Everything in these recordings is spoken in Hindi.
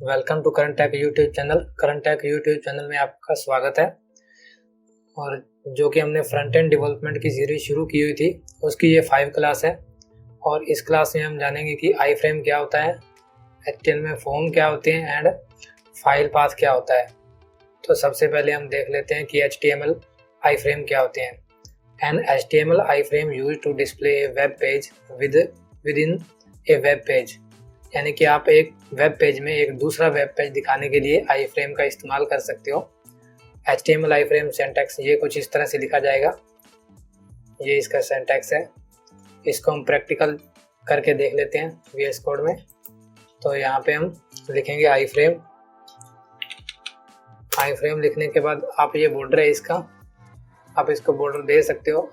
Welcome to current tech YouTube channel. Current tech YouTube channel में आपका स्वागत है। और जो कि हमने फ्रंट एंड डेवलपमेंट की सीरीज शुरू की हुई थी, उसकी ये 5 क्लास है। और इस क्लास में हम जानेंगे कि आई फ्रेम क्या होता है, HTML में फॉर्म क्या होते हैं एंड फाइल पाथ क्या होता है। तो सबसे पहले हम देख लेते हैं कि HTML आई फ्रेम क्या होते हैं। An HTML I frame use to display a web page within a web page, यानी कि आप एक वेब पेज में एक दूसरा वेब पेज दिखाने के लिए आई फ्रेम का इस्तेमाल कर सकते हो। HTML आई फ्रेम सिंटैक्स ये कुछ इस तरह से लिखा जाएगा। ये इसका सिंटैक्स है। इसको हम प्रैक्टिकल करके देख लेते हैं VS कोड में। तो यहाँ पे हम लिखेंगे आई फ्रेम। आई फ्रेम लिखने के बाद आप ये बॉर्डर है इसका, आप इसको बॉर्डर दे सकते हो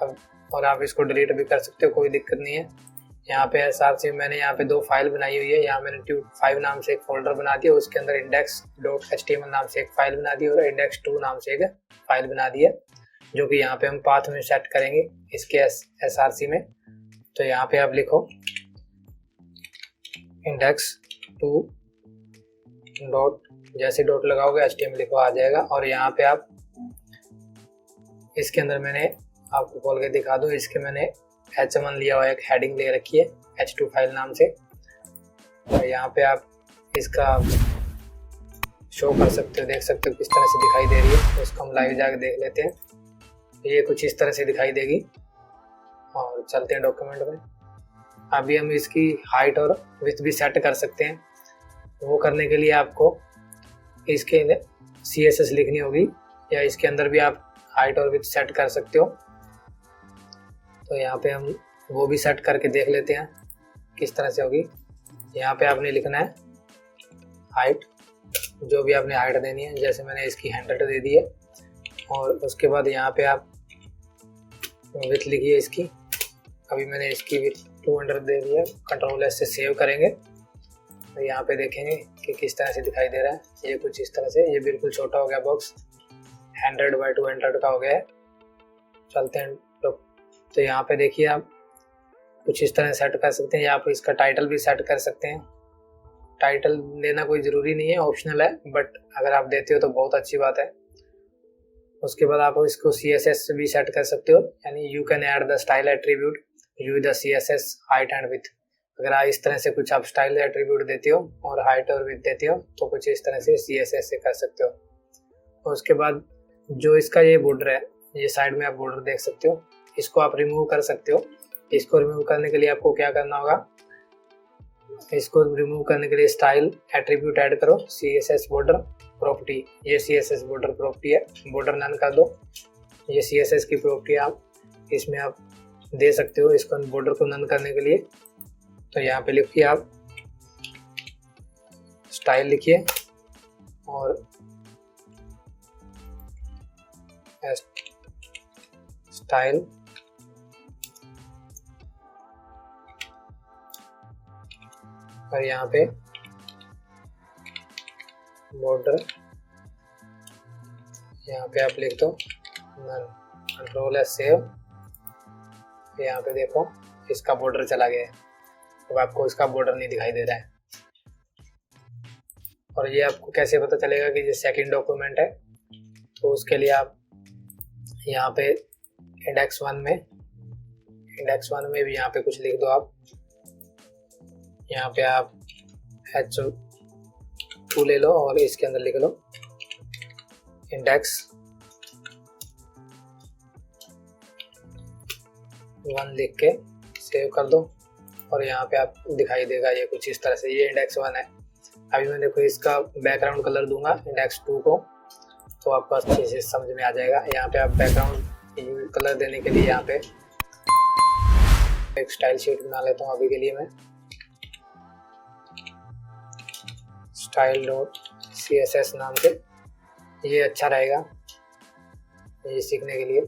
और आप इसको डिलीट भी कर सकते हो, कोई दिक्कत नहीं है। यहाँ पे SRC मैंने यहाँ पे 2 फाइल बनाई हुई है। यहाँ मैंने tut5 नाम से एक फोल्डर बना दिया, उसके अंदर index.html नाम से एक फाइल बना दी और index2 नाम से एक फाइल बना दी है, जो कि यहाँ पे हम पाथ में सेट करेंगे इसके SRC में। तो यहाँ पे आप लिखो index2 डॉट, जैसे डॉट लगाओगे HTML लिखो आ जाएगा। और यहाँ पे आप इसके अंदर मैंने आपको खोल के दिखा दूँ, इसके मैंने H1 लिया हुआ एक हेडिंग ले रखी है H2 फाइल नाम से। और यहाँ पे आप इसका शो कर सकते हो, देख सकते हो किस तरह से दिखाई दे रही है। तो इसको हम लाइव जाके देख लेते हैं। ये कुछ इस तरह से दिखाई देगी। और चलते हैं डॉक्यूमेंट में। अभी हम इसकी हाइट और विड्थ भी सेट कर सकते हैं। वो करने के लिए आपको इसके CSS लिखनी होगी, या इसके अंदर भी आप हाइट और विड्थ सेट कर सकते हो। तो यहाँ पे हम वो भी सेट करके देख लेते हैं किस तरह से होगी। यहाँ पे आपने लिखना है हाइट, जो भी आपने हाइट देनी है, जैसे मैंने इसकी 100 दे दी है। और उसके बाद यहाँ पे आप विड्थ लिखिए इसकी। अभी मैंने इसकी विड्थ 200 दे दी है। Ctrl+S से सेव करेंगे तो यहाँ पे देखेंगे कि किस तरह से दिखाई दे रहा है। ये कुछ इस तरह से, ये बिल्कुल छोटा हो गया बॉक्स, 100 बाई 200 का हो गया है। चलते हैं। तो यहाँ पे देखिए आप कुछ इस तरह सेट कर सकते हैं, या आप इसका टाइटल भी सेट कर सकते हैं। टाइटल देना कोई ज़रूरी नहीं है, ऑप्शनल है, बट अगर आप देते हो तो बहुत अच्छी बात है। उसके बाद आप इसको CSS भी सेट कर सकते हो, यानी you can add the style attribute use the CSS height and width. अगर आप इस तरह से कुछ आप स्टाइल एट्रीब्यूट देते हो और हाइट और विड्थ देते हो तो कुछ इस तरह से CSS से कर सकते हो। और उसके बाद जो इसका ये बॉर्डर है, ये साइड में आप बॉर्डर देख सकते हो, इसको आप रिमूव कर सकते हो। इसको रिमूव करने के लिए आपको क्या करना होगा, इसको रिमूव करने के लिए स्टाइल एट्रीब्यूट ऐड करो, CSS बॉर्डर प्रॉपर्टी। ये CSS बॉर्डर प्रॉपर्टी है, बॉर्डर नन कर दो। ये CSS की प्रॉपर्टी आप इसमें आप दे सकते हो, इसको बॉर्डर को नन करने के लिए। तो यहाँ पे लिखिए आप स्टाइल लिखिए और स्टाइल और यहाँ पे बॉर्डर, यहाँ पे आप लिख दो नन। Ctrl+S save. यहाँ पे देखो इसका बॉर्डर चला गया है, अब आपको इसका बॉर्डर नहीं दिखाई दे रहा है। और ये आपको कैसे पता चलेगा कि ये सेकंड डॉक्यूमेंट है, तो उसके लिए आप यहाँ पे index1 में भी यहाँ पे कुछ लिख दो आप। यहाँ पे आप H2 ले लो और इसके अंदर लिख लो index1 लिख के सेव कर दो। और यहाँ पे आप दिखाई देगा ये कुछ इस तरह से, ये index1 है। अभी मैं देखो इसका बैकग्राउंड कलर दूंगा index2 को, तो आपको अच्छे से समझ में आ जाएगा। यहाँ पे आप बैकग्राउंड कलर देने के लिए यहाँ पे एक स्टाइल शीट बना लेता हूँ अभी के लिए मैं। style.css नाम से, ये अच्छा रहेगा ये सीखने के लिए।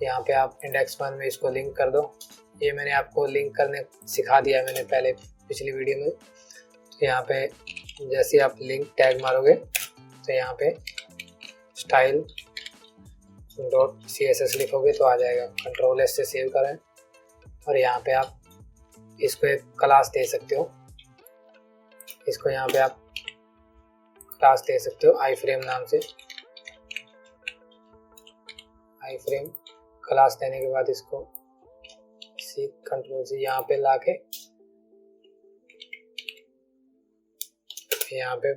यहाँ पे आप index1 में इसको लिंक कर दो। ये मैंने आपको लिंक करने सिखा दिया मैंने पहले पिछली वीडियो में। तो यहाँ पे जैसे आप लिंक टैग मारोगे तो यहाँ पे style.css लिखोगे तो आ जाएगा। Ctrl+S से सेव करें और यहाँ पे आप इसको एक क्लास दे सकते हो। इसको यहाँ पे आप क्लास दे सकते हो आई फ्रेम नाम से। आई फ्रेम क्लास देने के बाद इसको कंट्रोल से यहाँ पे लाके यहाँ पे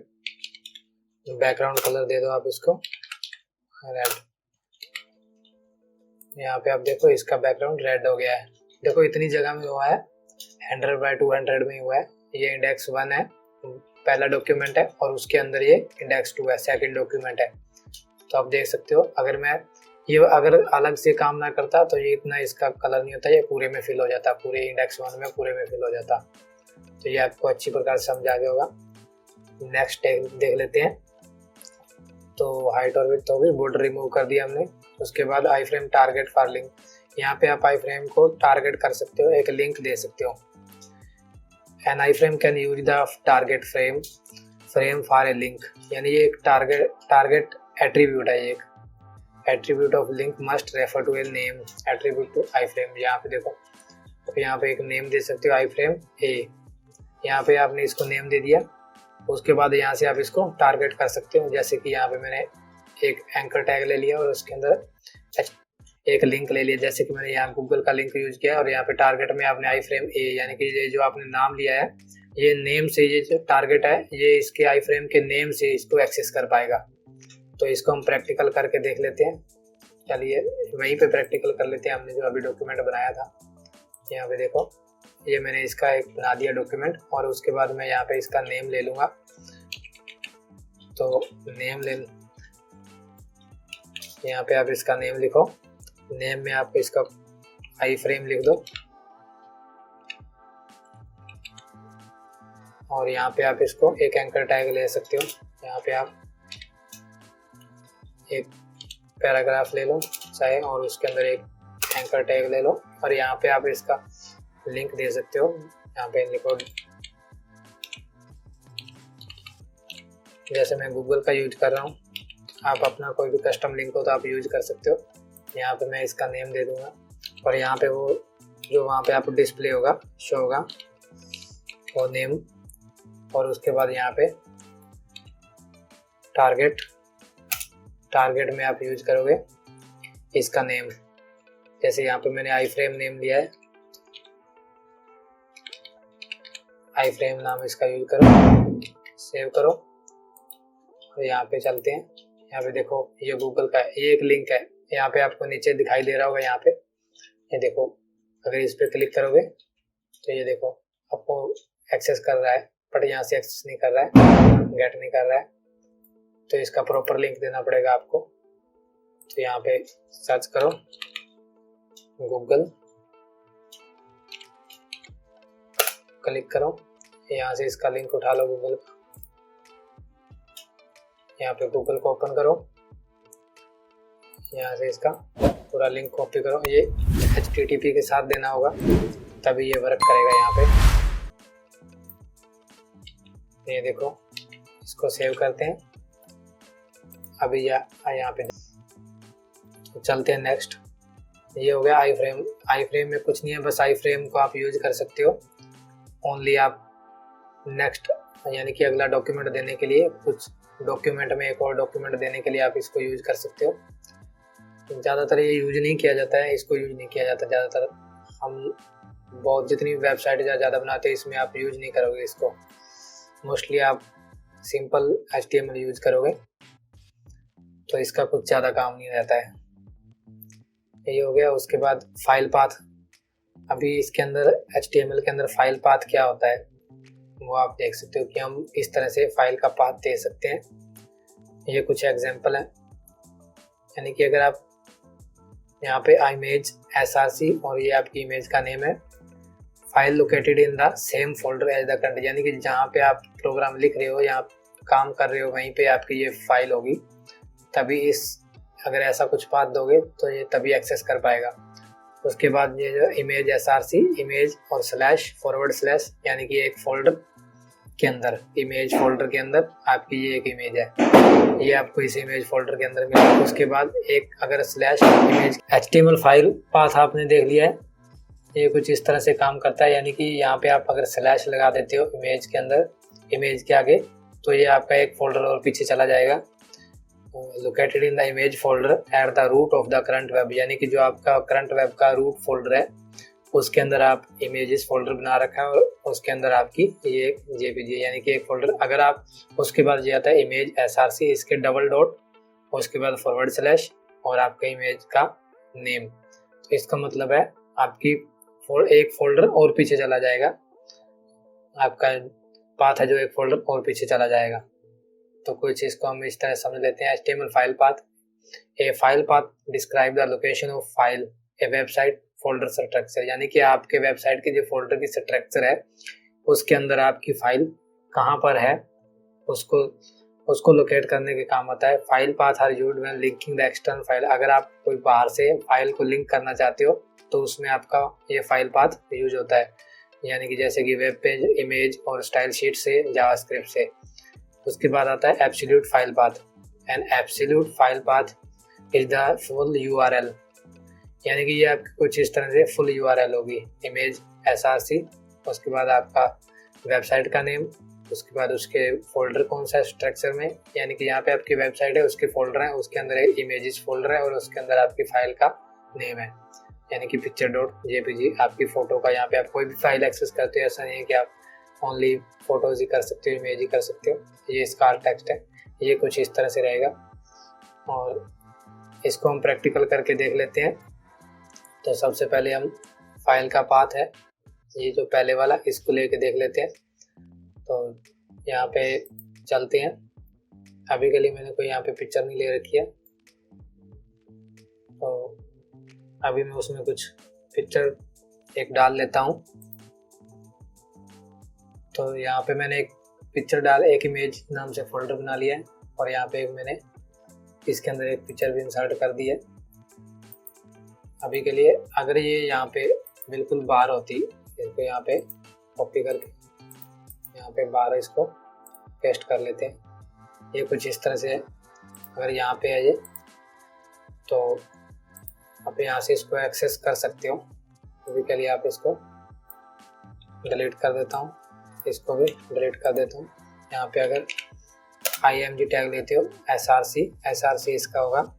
बैकग्राउंड कलर दे दो आप इसको रेड। यहाँ पे आप देखो इसका बैकग्राउंड रेड हो गया है। देखो इतनी जगह में हुआ है, 100 बाय 200 में हुआ है। ये इंडेक्स 1 है, पहला डॉक्यूमेंट है, और उसके अंदर ये इंडेक्स 2 है, सेकंड डॉक्यूमेंट है। तो आप देख सकते हो, अगर मैं ये अगर अलग से काम ना करता तो ये इतना इसका कलर नहीं होता, ये पूरे में फिल हो जाता, पूरे इंडेक्स 1 में पूरे में फिल हो जाता। तो ये आपको अच्छी प्रकार से समझ आ गया होगा। नेक्स्ट देख लेते हैं। तो हाइट और विड्थ हो गई, बॉर्डर रिमूव कर दिया हमने। उसके बाद आई फ्रेम टारगेट फॉर लिंक, यहाँ पे आप आई फ्रेम को टारगेट कर सकते हो, एक लिंक दे सकते हो। An I frame can use the target frame for a link, यानी ये एक टारगेट एट्रीब्यूट है। ये एक attribute of link must refer to a name attribute to I frame. यहाँ पे देखो, तो यहाँ पे एक नेम दे सकते हो आई फ्रेम ए, यहाँ पे आपने इसको नेम दे दिया। उसके बाद यहाँ से आप इसको टारगेट कर सकते हो, जैसे कि यहाँ पे मैंने एक एंकर टैग ले लिया और उसके अंदर एक लिंक ले लिया, जैसे कि मैंने यहाँ गूगल का लिंक यूज किया, और यहाँ पे टारगेट में आपने आई फ्रेम ए, यानी कि ये जो आपने नाम लिया है, ये नेम से, ये जो टारगेट है ये इसके आई फ्रेम के नेम से इसको एक्सेस कर पाएगा। तो इसको हम प्रैक्टिकल करके देख लेते हैं। चलिए वहीं पे प्रैक्टिकल कर लेते हैं, हमने जो अभी डॉक्यूमेंट बनाया था। यहाँ पे देखो, ये मैंने इसका एक बना दिया डॉक्यूमेंट, और उसके बाद मैं यहाँ पे इसका नेम ले लूँगा। तो नेम ले, यहाँ पे आप इसका नेम लिखो, नेम में आप इसका आई फ्रेम लिख दो, और यहाँ पे आप इसको एक एंकर टैग ले सकते हो। यहाँ पे आप एक पैराग्राफ ले लो चाहे, और उसके अंदर एक एंकर टैग ले लो, और यहाँ पे आप इसका लिंक दे सकते हो। यहाँ पे लिखो, जैसे मैं गूगल का यूज कर रहा हूँ, आप अपना कोई भी कस्टम लिंक हो तो आप यूज कर सकते हो। यहाँ पे मैं इसका नेम दे दूंगा, और यहाँ पे वो जो वहाँ पे आप डिस्प्ले होगा, शो होगा वो नेम, और उसके बाद यहाँ पे टारगेट में आप यूज करोगे इसका नेम। जैसे यहाँ पे मैंने आई फ्रेम नेम लिया है, आई फ्रेम नाम इसका यूज करो, सेव करो, और यहाँ पे चलते हैं। यहाँ पे देखो, ये गूगल का है, ये एक लिंक है, यहाँ पे आपको नीचे दिखाई दे रहा होगा। यहाँ पे ये देखो, अगर इस पे क्लिक करोगे तो ये देखो आपको एक्सेस कर रहा है, बट यहाँ से एक्सेस नहीं कर रहा है, गेट नहीं कर रहा है। तो इसका प्रॉपर लिंक देना पड़ेगा आपको। तो यहाँ पे सर्च करो गूगल, क्लिक करो, यहाँ से इसका लिंक उठा लो गूगल का। यहाँ पे गूगल को ओपन करो, यहाँ से इसका पूरा लिंक कॉपी करो। ये HTTP के साथ देना होगा, तभी ये वर्क करेगा। यहाँ पे ये देखो, इसको सेव करते हैं। अभी यहाँ पे तो चलते हैं नेक्स्ट। ये हो गया आई फ्रेम। आई फ्रेम में कुछ नहीं है, बस आई फ्रेम को आप यूज कर सकते हो ओनली आप नेक्स्ट, यानी कि अगला डॉक्यूमेंट देने के लिए, कुछ डॉक्यूमेंट में एक और डॉक्यूमेंट देने के लिए आप इसको यूज कर सकते हो। ज़्यादातर ये यूज नहीं किया जाता है, इसको यूज नहीं किया जाता ज़्यादातर। हम बहुत जितनी वेबसाइट ज़्यादा बनाते हैं, इसमें आप यूज नहीं करोगे इसको। मोस्टली आप सिंपल HTML यूज करोगे, तो इसका कुछ ज़्यादा काम नहीं रहता है। ये हो गया। उसके बाद फाइल पाथ। अभी इसके अंदर HTML के अंदर फाइल पाथ क्या होता है वो आप देख सकते हो कि हम इस तरह से फाइल का पाथ दे सकते हैं। ये कुछ एग्जांपल है, यानी कि अगर आप यहाँ पे इमेज src, और ये आपकी इमेज का नेम है, file located in the same folder as the content, यानी कि जहाँ पे आप प्रोग्राम लिख रहे हो या काम कर रहे हो वहीं पे आपकी ये फाइल होगी। तभी अगर ऐसा कुछ पाथ दोगे तो ये तभी एक्सेस कर पाएगा। उसके बाद ये जो इमेज src, इमेज और // यानी कि एक फोल्डर के अंदर, इमेज फोल्डर के अंदर आपकी ये एक इमेज है, ये आपको इस इमेज फोल्डर के अंदर मिलेगा। उसके बाद एक अगर /image HTML फाइल पाथ आपने देख लिया है, ये कुछ इस तरह से काम करता है। यानी कि यहाँ पे आप अगर स्लैश लगा देते हो इमेज के अंदर, इमेज के आगे, तो ये आपका एक फोल्डर और पीछे चला जाएगा। Located in the image folder at the root of the current web, यानी कि जो आपका करंट वेब का रूट फोल्डर है उसके अंदर आप इमेजेस फोल्डर बना रखा है और उसके अंदर आपकी ये जेपीजी यानी कि एक फोल्डर। अगर आप उसके बाद ये आता है इमेज एसआरसी, इसके डबल डॉट और उसके बाद फॉरवर्ड स्लैश और आपका इमेज का नेम, तो इसका मतलब है आपकी एक फोल्डर और पीछे चला जाएगा, आपका पाथ है जो एक फोल्डर और पीछे चला जाएगा। तो कुछ इसको हम इस तरह समझ लेते हैं। HTML file path, A file path describe the location of file A website folder structure, यानी कि आपके वेबसाइट के जो फोल्डर की स्ट्रक्चर है उसके अंदर आपकी फाइल कहाँ पर है उसको लोकेट करने के काम आता है। File path are used when linking the external file, अगर आप कोई बाहर से फाइल को लिंक करना चाहते हो तो उसमें आपका ये फाइल पाथ यूज होता है, यानी कि जैसे कि वेब पेज, इमेज और स्टाइल शीट से, जावास्क्रिप्ट से। उसके बाद आता है absolute file path. An absolute file path is the full URL, यानी कि ये आपकी कुछ इस तरह से फुल URL होगी। इमेज एसआरसी, उसके बाद आपका वेबसाइट का नेम, उसके बाद उसके फोल्डर कौन सा स्ट्रक्चर में, यानी कि यहाँ पे आपकी वेबसाइट है उसके फोल्डर है, उसके अंदर एक इमेजेस फोल्डर है और उसके अंदर आपकी फाइल का नेम है, यानी कि picture.jpg। आपकी फ़ोटो का यहाँ पे आप कोई भी फाइल एक्सेस करते हो, ऐसा नहीं है कि आप ओनली फ़ोटोज़ ही कर सकते हो, इमेज ही कर सकते हो। ये इसका टेक्स्ट है, ये कुछ इस तरह से रहेगा और इसको हम प्रैक्टिकल करके देख लेते हैं। तो सबसे पहले हम फाइल का पाथ है, ये जो पहले वाला, इसको लेके देख लेते हैं। तो यहाँ पे चलते हैं। अभी के लिए मैंने कोई यहाँ पे पिक्चर नहीं ले रखी है, तो अभी मैं उसमें कुछ पिक्चर एक डाल लेता हूँ। तो यहाँ पे मैंने एक पिक्चर एक इमेज नाम से फोल्डर बना लिया है और यहाँ पे मैंने इसके अंदर एक पिक्चर भी इंसर्ट कर दी है। अभी के लिए अगर ये यहाँ पे बिल्कुल बाहर होती, इसको यहाँ पे कॉपी करके यहाँ पे बाहर इसको पेस्ट कर लेते हैं। ये कुछ इस तरह से है। अगर यहाँ पे है ये, तो आप यहाँ से इसको एक्सेस कर सकते हो। अभी के लिए आप इसको डिलीट कर देता हूँ, इसको भी डिलीट कर देता हूँ। यहाँ पे अगर img टैग लेते हो, src इसका होगा।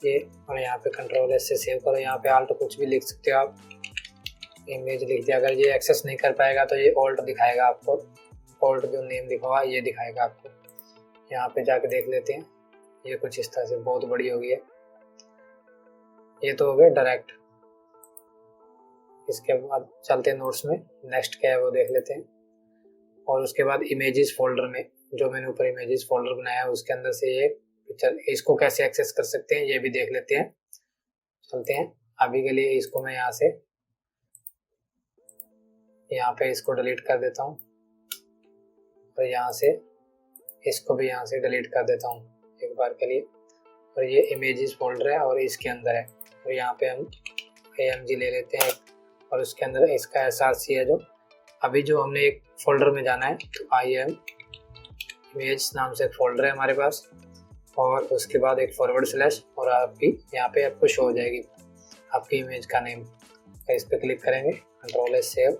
ये और यहाँ पे कंट्रोल S से सेव करो। यहाँ पे आल्ट कुछ भी लिख सकते हो आप, इमेज लिख दिया। अगर ये एक्सेस नहीं कर पाएगा तो ये ऑल्ट दिखाएगा आपको, ऑल्ट जो नेम लिखा हुआ ये दिखाएगा आपको। यहाँ पे जाके देख लेते हैं। ये कुछ इस तरह से बहुत बड़ी होगी है। ये तो हो गया डायरेक्ट। इसके बाद चलते हैं नोट्स में, नेक्स्ट क्या है वो देख लेते हैं। और उसके बाद इमेजेस फोल्डर में, जो मैंने ऊपर इमेजेस फोल्डर बनाया है उसके अंदर से ये पिक्चर, इसको कैसे एक्सेस कर सकते हैं ये भी देख लेते हैं। चलते हैं। अभी के लिए इसको मैं यहाँ से यहाँ पे इसको डिलीट कर देता हूँ और यहाँ से इसको भी यहाँ से डिलीट कर देता हूँ एक बार के लिए। और ये इमेजेस फोल्डर है और इसके अंदर है, और यहाँ पे हम img ले लेते हैं और उसके अंदर इसका src है। जो अभी जो हमने एक फोल्डर में जाना है, तो im इमेज नाम से एक फोल्डर है हमारे पास और उसके बाद एक फॉरवर्ड स्लैश और आपकी यहाँ पे आपको शो हो जाएगी आपकी इमेज का नेम। इस पर क्लिक करेंगे, कंट्रोल S सेव,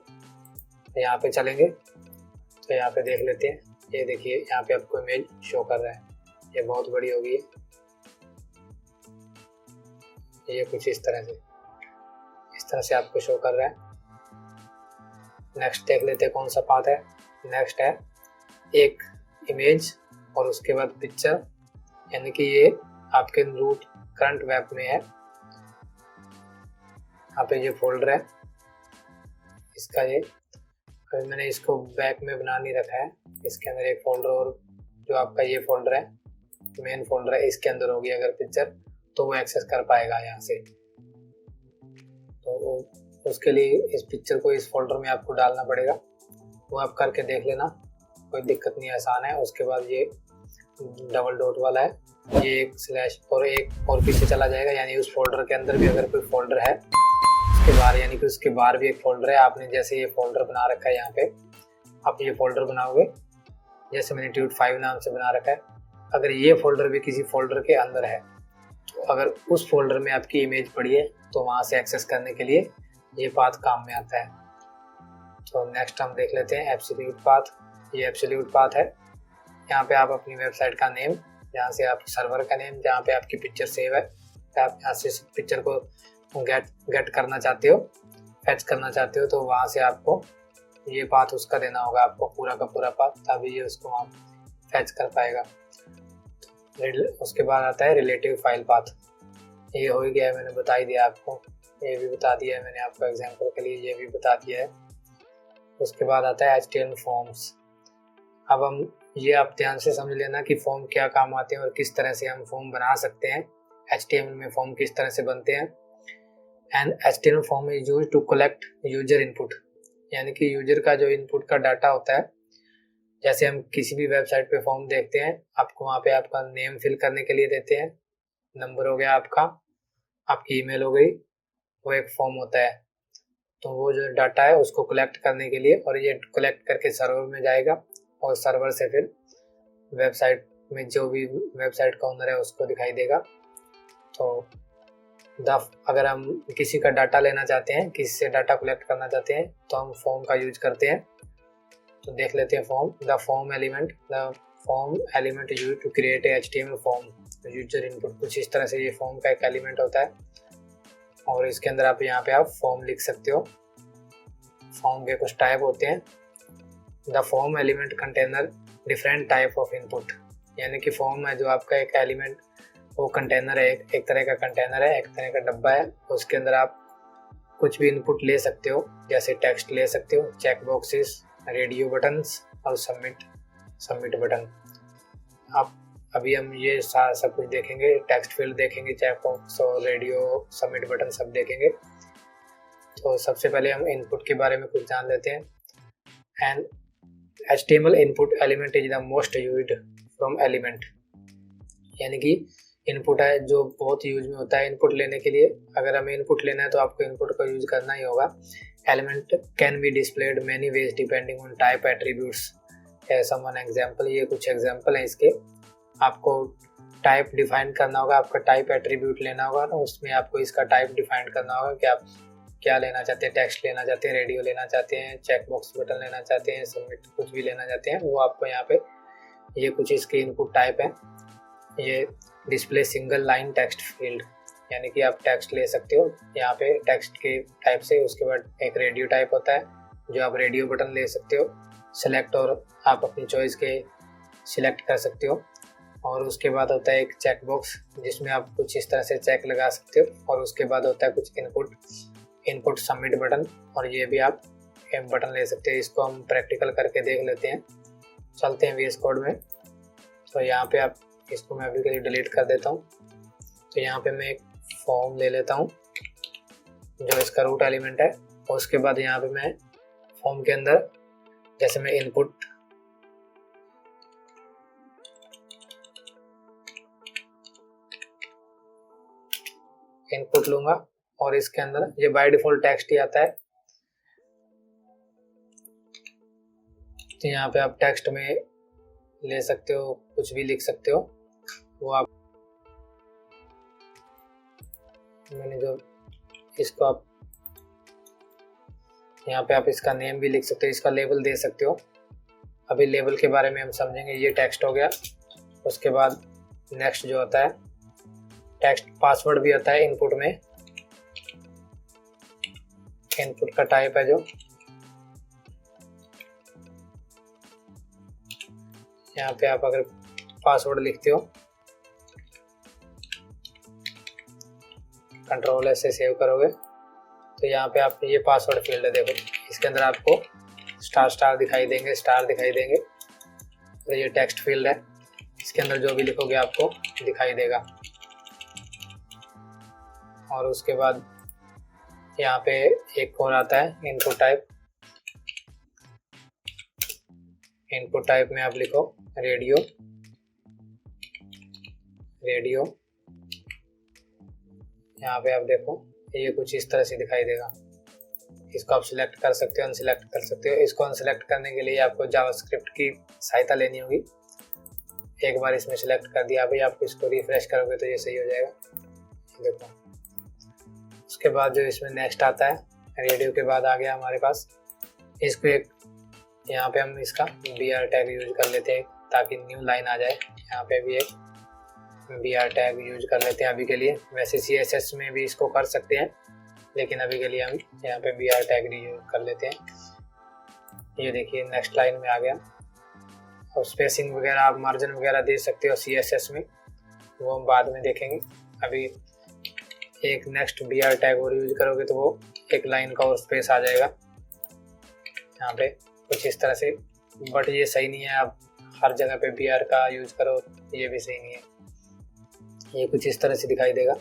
यहाँ पे चलेंगे तो यहाँ पे देख लेते हैं। ये देखिए यहाँ पे आपको इमेज शो कर रहा है, ये बहुत बड़ी होगी है। ये कुछ इस तरह से आपको शो कर रहा है। नेक्स्ट देख लेते हैं कौन सा पाथ है। नेक्स्ट है एक इमेज और उसके बाद पिक्चर, यानी कि ये आपके रूट करंट वेब में है। यहाँ पे ये फोल्डर है इसका, ये अभी मैंने इसको बैक में बना नहीं रखा है। इसके अंदर एक फोल्डर और जो आपका ये फोल्डर है, मेन फोल्डर है, इसके अंदर होगी अगर पिक्चर तो वो एक्सेस कर पाएगा यहाँ से। तो उसके लिए इस पिक्चर को इस फोल्डर में आपको डालना पड़ेगा, वो आप करके देख लेना, कोई दिक्कत नहीं, आसान है। उसके बाद ये डबल डॉट वाला है, ये एक स्लैश और एक और पीछे चला जाएगा, यानी उस फोल्डर के अंदर भी अगर कोई फोल्डर है उसके बाहर, यानी कि उसके बाहर भी एक फोल्डर है। आपने जैसे ये फोल्डर बना रखा है, यहाँ पे आप ये फोल्डर बनाओगे, जैसे मैंने ट्यूट 5 नाम से बना रखा है। अगर ये फोल्डर भी किसी फोल्डर के अंदर है तो अगर उस फोल्डर में आपकी इमेज पड़ी है तो वहाँ से एक्सेस करने के लिए ये पाथ काम में आता है। तो नेक्स्ट हम देख लेते हैं एब्सोल्यूट पाथ। ये एब्सोल्यूट पाथ है। यहाँ पे आप अपनी वेबसाइट का नेम, जहाँ से आप सर्वर का नेम, जहाँ पे आपकी पिक्चर सेव है, आप यहाँ से पिक्चर को गेट करना चाहते हो, फैच करना चाहते हो, तो वहाँ से आपको ये पाथ उसका देना होगा, आपको पूरा का पूरा पाथ, तभी ये उसको वहाँ फैच कर पाएगा। उसके बाद आता है रिलेटिव फाइल पाथ। ये हो ही गया है, मैंने बता ही दिया आपको, ये भी बता दिया है मैंने आपको एग्जांपल के लिए, ये भी बता दिया है। उसके बाद आता है HTML फॉर्म्स। अब हम ये आप ध्यान से समझ लेना कि फॉर्म क्या काम आते हैं और किस तरह से हम फॉर्म बना सकते हैं। HTML में फॉर्म किस तरह से बनते हैं। And HTML form is used to collect user input, यानी कि यूजर का जो इनपुट का डाटा होता है। जैसे हम किसी भी वेबसाइट पे फॉर्म देखते हैं, आपको वहाँ पे आपका नेम फिल करने के लिए देते हैं, नंबर हो गया आपका, आपकी ईमेल हो गई, वो एक फॉर्म होता है। तो वो जो डाटा है उसको कलेक्ट करने के लिए, और ये कलेक्ट करके सर्वर में जाएगा और सर्वर से फिर वेबसाइट में जो भी वेबसाइट का ओनर है उसको दिखाई देगा। तो अगर हम किसी का डाटा लेना चाहते हैं, किसी से डाटा कलेक्ट करना चाहते हैं, तो हम फॉर्म का यूज करते हैं। तो देख लेते हैं form. The form element use to create a HTML form user input. कुछ इस तरह से ये फॉर्म का एक एलिमेंट होता है, और इसके अंदर आप यहाँ पे आप फॉर्म लिख सकते हो। फॉर्म के कुछ टाइप होते हैं। The form element container different type of input, यानी कि फॉर्म है जो आपका एक एलिमेंट, वो कंटेनर है, एक तरह का कंटेनर है, एक तरह का डब्बा है। उसके अंदर आप कुछ भी इनपुट ले सकते हो, जैसे टेक्स्ट ले सकते हो, चेक बॉक्सेस, रेडियो बटन्स और सबमिट बटन। आप अभी हम ये सब कुछ देखेंगे, टेक्स्ट फील्ड देखेंगे, चेक बॉक्स और रेडियो, सबमिट बटन सब देखेंगे। तो सबसे पहले हम इनपुट के बारे में कुछ जान लेते हैं। And HTML input element is the most used from element, यानी कि इनपुट है जो बहुत यूज में होता है इनपुट लेने के लिए। अगर हमें इनपुट लेना है तो आपको इनपुट का यूज करना ही होगा। Element can be displayed many ways depending on type attributes. Some example, ये कुछ एग्जांपल है इसके। आपको टाइप डिफाइन करना होगा, आपका टाइप एट्रीब्यूट लेना होगा, तो उसमें आपको इसका टाइप डिफाइन करना होगा कि आप क्या लेना चाहते हैं, टेक्स्ट लेना चाहते हैं, रेडियो लेना चाहते हैं, चेक बॉक्स बटन लेना चाहते हैं, सबमिट कुछ भी लेना चाहते हैं, वो आपको यहाँ पे ये कुछ इसके इनपुट टाइप है। ये display single line text field, यानी कि आप टेक्स्ट ले सकते हो यहाँ पे टेक्स्ट के टाइप से। उसके बाद एक रेडियो टाइप होता है जो आप रेडियो बटन ले सकते हो सिलेक्ट, और आप अपनी चॉइस के सिलेक्ट कर सकते हो। और उसके बाद होता है एक चेक बॉक्स जिसमें आप कुछ इस तरह से चेक लगा सकते हो। और उसके बाद होता है कुछ इनपुट सबमिट बटन, और ये भी आप बटन ले सकते हैं। इसको हम प्रैक्टिकल करके देख लेते हैं। चलते हैं VS कोड में। तो यहाँ पे आप इसको मैं अभी के लिए डिलीट कर देता हूँ। तो यहाँ पे मैं एक फॉर्म ले लेता हूँ जो इसका रूट एलिमेंट है। और उसके बाद यहाँ पे मैं फॉर्म के अंदर जैसे मैं इनपुट लूंगा, और इसके अंदर ये बाय डिफॉल्ट टेक्स्ट ही आता है। तो यहाँ पे आप टेक्स्ट में ले सकते हो, कुछ भी लिख सकते हो। वो आप मैंने जो इसको आप यहाँ पे आप इसका नेम भी लिख सकते हो, इसका लेबल दे सकते हो। अभी लेबल के बारे में हम समझेंगे। ये टेक्स्ट हो गया। उसके बाद नेक्स्ट जो होता है टेक्स्ट पासवर्ड भी आता है इनपुट में। इनपुट का टाइप है जो यहाँ पे आप अगर पासवर्ड लिखते हो, कंट्रोल से सेव करोगे, तो यहाँ पे आप ये पासवर्ड फील्ड है, देखो इसके अंदर आपको स्टार दिखाई देंगे, स्टार दिखाई देंगे। तो ये टेक्स्ट फील्ड है, इसके अंदर जो भी लिखोगे आपको दिखाई देगा। और उसके बाद यहाँ पे एक और आता है इनपुट टाइप। इनपुट टाइप में आप लिखो रेडियो। यहाँ पे आप देखो ये कुछ इस तरह से दिखाई देगा। इसको आप सिलेक्ट कर सकते हो, अनसिलेक्ट कर सकते हो। इसको अनसिलेक्ट करने के लिए आपको जावास्क्रिप्ट की सहायता लेनी होगी। एक बार इसमें सिलेक्ट कर दिया, अभी आप इसको रिफ्रेश करोगे तो ये सही हो जाएगा। देखो उसके बाद जो इसमें नेक्स्ट आता है, रेडियो के बाद आ गया हमारे पास, इसको एक यहाँ पे हम इसका BR टैग यूज कर लेते हैं ताकि न्यू लाइन आ जाए। यहाँ पे भी एक BR टैग यूज कर लेते हैं अभी के लिए। वैसे CSS में भी इसको कर सकते हैं, लेकिन अभी के लिए हम यहाँ पे BR टैग यूज कर लेते हैं। ये देखिए नेक्स्ट लाइन में आ गया। और स्पेसिंग वगैरह आप मार्जिन वगैरह दे सकते हो CSS में, वो हम बाद में देखेंगे। अभी एक नेक्स्ट BR टैग और यूज करोगे तो वो एक लाइन का और स्पेस आ जाएगा यहाँ पे कुछ इस तरह से। बट ये सही नहीं है, आप हर जगह पे BR का यूज करो, ये भी सही नहीं है। ये कुछ इस तरह से दिखाई देगा।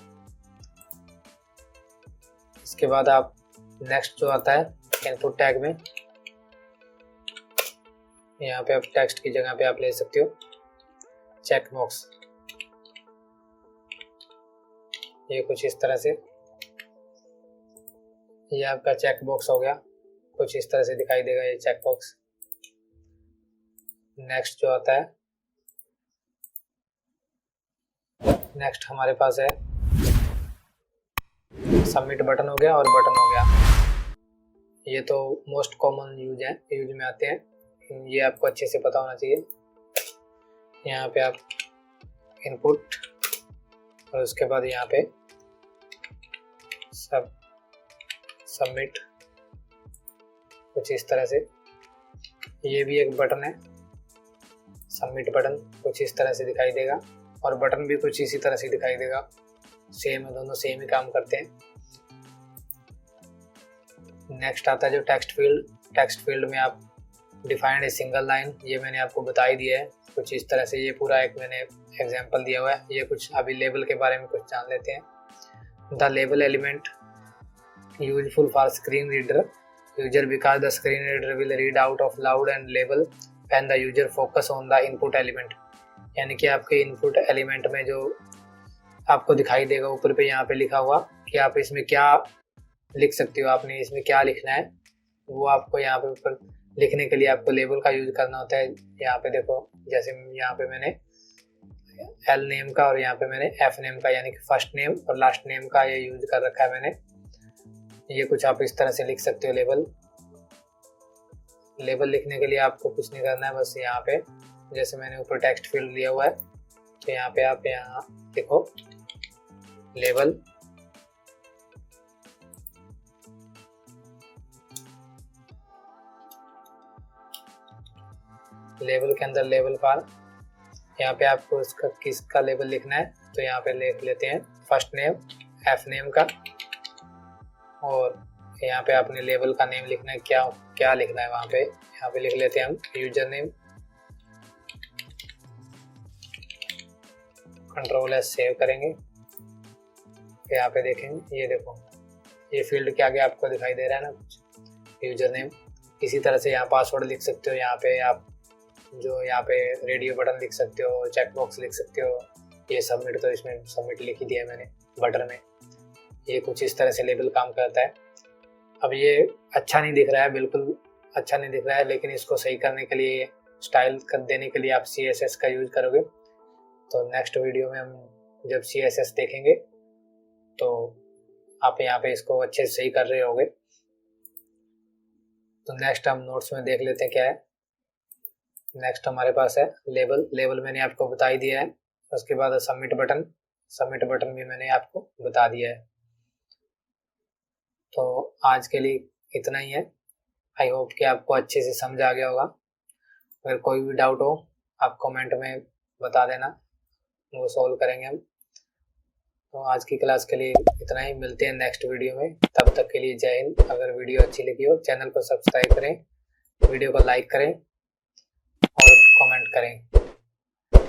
इसके बाद आप नेक्स्ट जो आता है इनपुट टैग में, यहाँ पे आप टेक्स्ट की जगह पे आप ले सकते हो चेक बॉक्स। ये कुछ इस तरह से, ये आपका चेक बॉक्स हो गया, कुछ इस तरह से दिखाई देगा ये चेक बॉक्स। नेक्स्ट जो आता है, नेक्स्ट हमारे पास है सबमिट बटन हो गया और बटन हो गया। ये तो मोस्ट कॉमन यूज में आते हैं, ये आपको अच्छे से पता होना चाहिए। यहाँ पे आप इनपुट और उसके बाद यहाँ पे सबमिट कुछ इस तरह से। ये भी एक बटन है सबमिट बटन, कुछ इस तरह से दिखाई देगा, और बटन भी कुछ इसी तरह से दिखाई देगा। सेम है, दोनों सेम ही काम करते हैं। नेक्स्ट आता है जो टेक्स्ट फील्ड। टेक्स्ट फील्ड में आप डिफाइंड ए सिंगल लाइन, ये मैंने आपको बता ही दिया है कुछ इस तरह से। ये पूरा एक मैंने एग्जांपल दिया हुआ है। ये कुछ अभी लेबल के बारे में कुछ जान लेते हैं। The label element useful for screen reader user because the screen reader will read out of loud and label when the user focus on the input element. यानी कि आपके इनपुट एलिमेंट में जो आपको दिखाई देगा ऊपर पे, यहाँ पे लिखा हुआ कि आप इसमें क्या लिख सकते हो, आपने इसमें क्या लिखना है, वो आपको यहाँ पे ऊपर लिखने के लिए आपको लेबल का यूज करना होता है। यहाँ पे देखो, जैसे यहाँ पे मैंने L नेम का और यहाँ पे मैंने F नेम का, यानी कि फर्स्ट नेम और लास्ट नेम का ये यूज कर रखा है मैंने। ये कुछ आप इस तरह से लिख सकते हो लेबल। लेबल लिखने के लिए आपको कुछ नहीं करना है, बस यहाँ पे जैसे मैंने ऊपर टेक्स्ट फील्ड लिया हुआ है, तो यहाँ पे आप यहाँ देखो लेबल, लेबल के अंदर लेबल बार, यहाँ पे आपको इसका किसका लेबल लिखना है, तो यहाँ पे लिख लेते हैं फर्स्ट नेम F नेम का, और यहाँ पे आपने लेबल का नेम लिखना है, क्या क्या लिखना है वहाँ पे। यहाँ पे लिख लेते हैं हम user name, control S save करेंगे। यहाँ पे देखेंगे, ये देखो ये फील्ड के आगे आपको दिखाई दे रहा है ना कुछ यूजर नेम। इसी तरह से यहाँ पासवर्ड लिख सकते हो, यहाँ पे आप जो यहाँ पे रेडियो बटन लिख सकते हो, चेक बॉक्स लिख सकते हो। ये सबमिट, तो इसमें सबमिट लिख ही दिया मैंने बटन में। ये कुछ इस तरह से लेबल काम करता है। अब ये अच्छा नहीं दिख रहा है, बिल्कुल अच्छा नहीं दिख रहा है, लेकिन इसको सही करने के लिए, स्टाइल कर देने के लिए आप CSS का यूज करोगे। तो नेक्स्ट वीडियो में हम जब CSS देखेंगे तो आप यहाँ पे इसको अच्छे से सही कर रहे होगे। तो नेक्स्ट हम नोट्स में देख लेते हैं क्या है। नेक्स्ट हमारे पास है लेबल। लेबल मैंने आपको बता ही दिया है। उसके बाद सबमिट बटन, सबमिट बटन भी मैंने आपको बता दिया है। तो आज के लिए इतना ही है। आई होप कि आपको अच्छे से समझ आ गया होगा। अगर कोई भी डाउट हो आप कमेंट में बता देना, वो सॉल्व करेंगे हम। तो आज की क्लास के लिए इतना ही, मिलते हैं नेक्स्ट वीडियो में। तब तक के लिए जय हिंद। अगर वीडियो अच्छी लगी हो चैनल को सब्सक्राइब करें, वीडियो को लाइक करें और कमेंट करें।